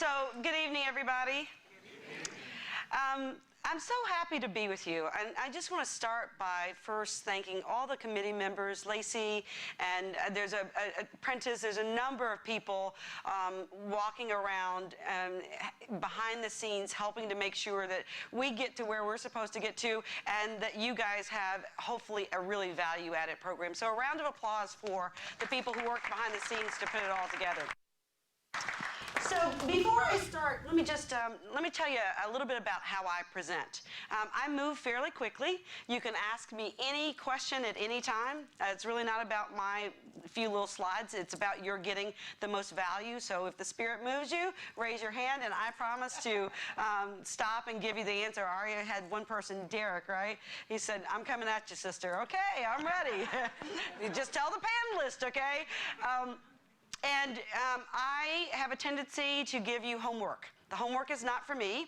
So, good evening, everybody. I'm so happy to be with you, and I just want to start by first thanking all the committee members, Lacey, and there's Prentice, there's a number of people walking around behind the scenes helping to make sure that we get to where we're supposed to get to, and that you guys have hopefully a really value-added program. So a round of applause for the people who work behind the scenes to put it all together. So before I start, let me tell you a little bit about how I present. I move fairly quickly. You can ask me any question at any time. It's really not about my few little slides. It's about your getting the most value. So if the Spirit moves you, raise your hand, and I promise to stop and give you the answer. I already had one person, Derek, right? He said, "I'm coming at you, sister." Okay, I'm ready. You just tell the panelists, okay? I have a tendency to give you homework. The homework is not for me.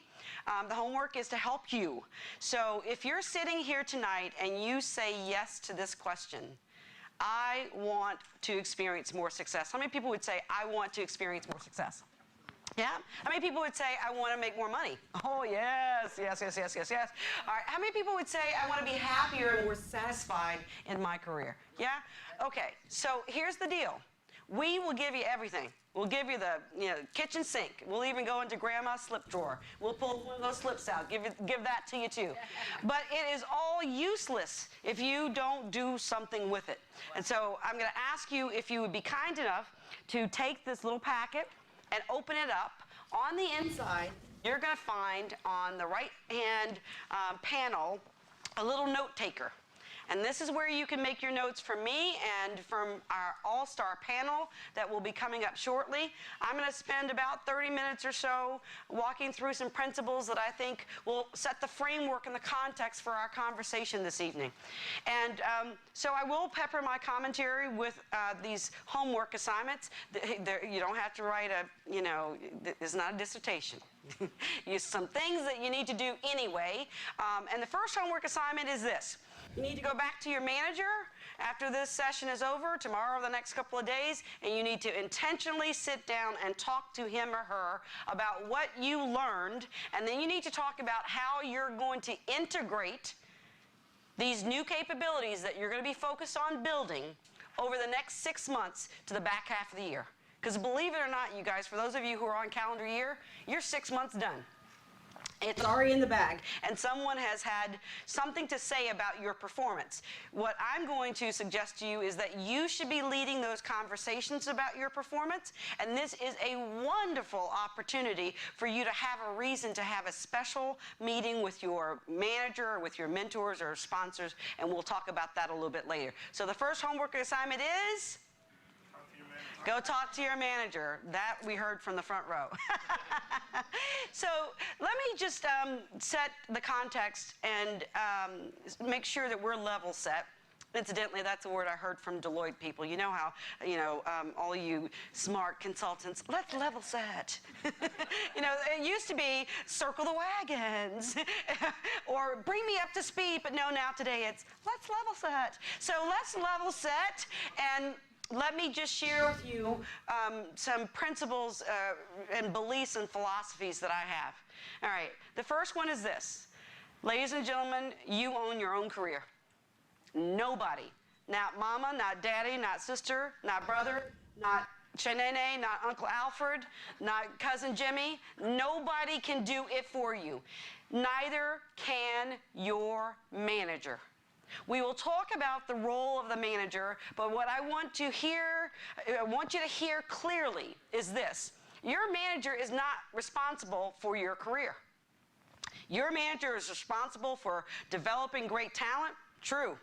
The homework is to help you. So if you're sitting here tonight and you say yes to this question, I want to experience more success. How many people would say, I want to experience more success? Yeah? How many people would say, I want to make more money? Oh, yes, yes, yes, yes, yes, yes. All right, how many people would say, I want to be happier and more satisfied in my career? Yeah? Okay, so here's the deal. We will give you everything. We'll give you the kitchen sink. We'll even go into grandma's slip drawer. We'll pull one of those slips out, give that to you too. But it is all useless if you don't do something with it. And so I'm going to ask you if you would be kind enough to take this little packet and open it up. On the inside, you're going to find on the right-hand panel a little note taker. And this is where you can make your notes from me and from our all-star panel that will be coming up shortly. I'm going to spend about 30 minutes or so walking through some principles that I think will set the framework and the context for our conversation this evening. And so I will pepper my commentary with these homework assignments. You don't have to write it's not a dissertation. Some things that you need to do anyway. And the first homework assignment is this. You need to go back to your manager after this session is over, tomorrow or the next couple of days, and you need to intentionally sit down and talk to him or her about what you learned, and then you need to talk about how you're going to integrate these new capabilities that you're going to be focused on building over the next 6 months to the back half of the year. Because believe it or not, you guys, for those of you who are on calendar year, you're 6 months done. It's already in the bag, and someone has had something to say about your performance. What I'm going to suggest to you is that you should be leading those conversations about your performance, and this is a wonderful opportunity for you to have a reason to have a special meeting with your manager or with your mentors or sponsors, and we'll talk about that a little bit later. So the first homework assignment is? Go talk to your manager. That we heard from the front row. So let me just set the context and make sure that we're level set. Incidentally, that's a word I heard from Deloitte people. You know how, all you smart consultants, let's level set. It used to be circle the wagons or bring me up to speed, but no, now today it's let's level set. So let's level set, and let me just share with you some principles and beliefs and philosophies that I have. All right, the first one is this. Ladies and gentlemen, you own your own career. Nobody, not mama, not daddy, not sister, not brother, not Shanene, not Uncle Alfred, not Cousin Jimmy. Nobody can do it for you. Neither can your manager. We will talk about the role of the manager, but what I want you to hear clearly is this. Your manager is not responsible for your career. Your manager is responsible for developing great talent. True.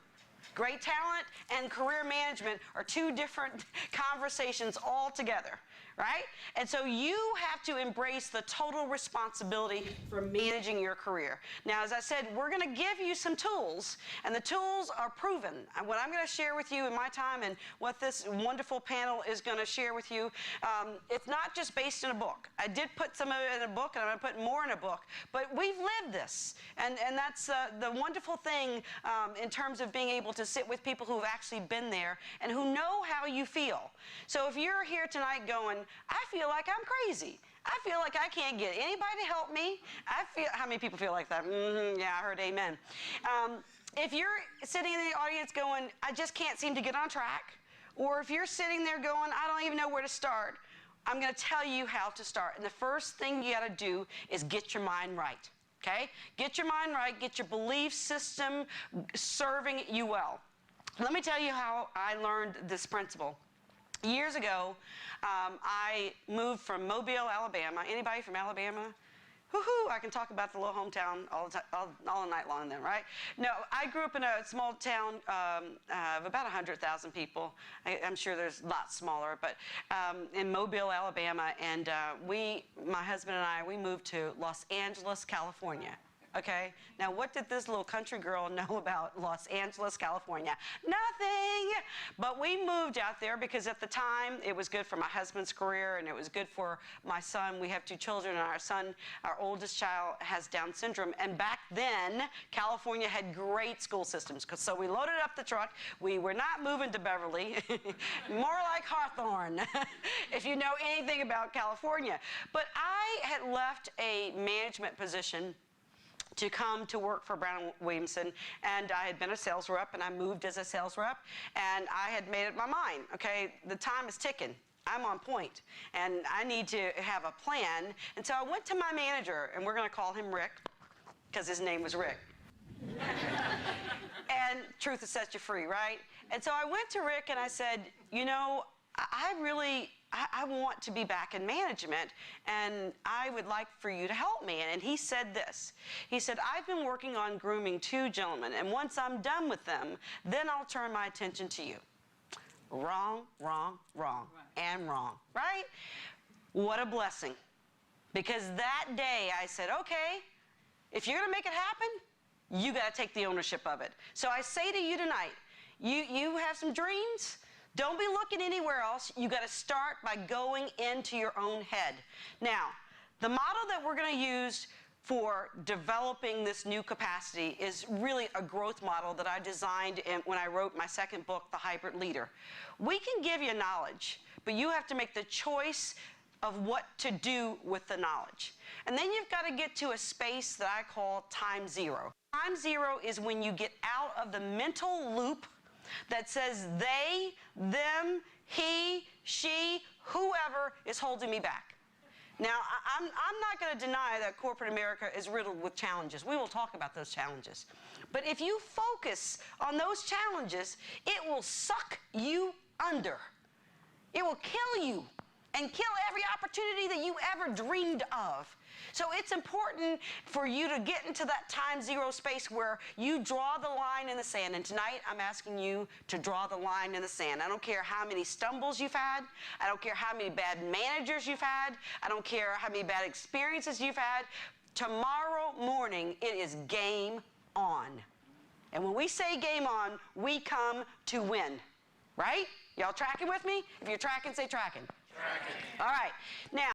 Great talent and career management are two different conversations altogether, right? And so you have to embrace the total responsibility for managing your career. Now, as I said, we're going to give you some tools, and the tools are proven. And what I'm going to share with you in my time and what this wonderful panel is going to share with you, it's not just based in a book. I did put some of it in a book, and I'm going to put more in a book, but we've lived this. And that's the wonderful thing in terms of being able to sit with people who've actually been there and who know how you feel. So if you're here tonight going, I feel like I'm crazy, I feel like I can't get anybody to help me. How many people feel like that? Yeah, I heard amen. If you're sitting in the audience going, I just can't seem to get on track, or if you're sitting there going, I don't even know where to start, I'm going to tell you how to start. And the first thing you got to do is get your mind right, okay? Get your mind right, get your belief system serving you well. Let me tell you how I learned this principle. Years ago, I moved from Mobile, Alabama. Anybody from Alabama? Woohoo! I can talk about the little hometown all night long then, right? No, I grew up in a small town of about 100,000 people. I'm sure there's lots smaller, but in Mobile, Alabama, and my husband and I, we moved to Los Angeles, California. Okay, now what did this little country girl know about Los Angeles, California? Nothing! But we moved out there because at the time it was good for my husband's career and it was good for my son. We have 2 children, and our oldest child has Down syndrome. And back then, California had great school systems. So we loaded up the truck. We were not moving to Beverly, more like Hawthorne, if you know anything about California. But I had left a management position to come to work for Brown & Williamson, and I had been a sales rep, and I moved as a sales rep, and I had made up my mind, okay, the time is ticking. I'm on point, and I need to have a plan. And so I went to my manager, and we're going to call him Rick, because his name was Rick. And truth will set you free, right? And so I went to Rick, and I said, you know, I want to be back in management, and I would like for you to help me. And he said this. He said, I've been working on grooming 2 gentlemen, and once I'm done with them, then I'll turn my attention to you. Wrong, wrong, wrong, and wrong, right? What a blessing. Because that day I said, okay, if you're going to make it happen, you got to take the ownership of it. So I say to you tonight, you have some dreams. Don't be looking anywhere else. You got to start by going into your own head. Now, the model that we're going to use for developing this new capacity is really a growth model that I designed when I wrote my second book, The Hybrid Leader. We can give you knowledge, but you have to make the choice of what to do with the knowledge. And then you've got to get to a space that I call time zero. Time zero is when you get out of the mental loop that says they, them, he, she, whoever is holding me back. Now, I'm not going to deny that corporate America is riddled with challenges. We will talk about those challenges. But if you focus on those challenges, it will suck you under. It will kill you and kill every opportunity that you ever dreamed of. So it's important for you to get into that time zero space where you draw the line in the sand. And tonight, I'm asking you to draw the line in the sand. I don't care how many stumbles you've had. I don't care how many bad managers you've had. I don't care how many bad experiences you've had. Tomorrow morning, it is game on. And when we say game on, we come to win. Right? Y'all tracking with me? If you're tracking, say tracking. Tracking. All right. Now,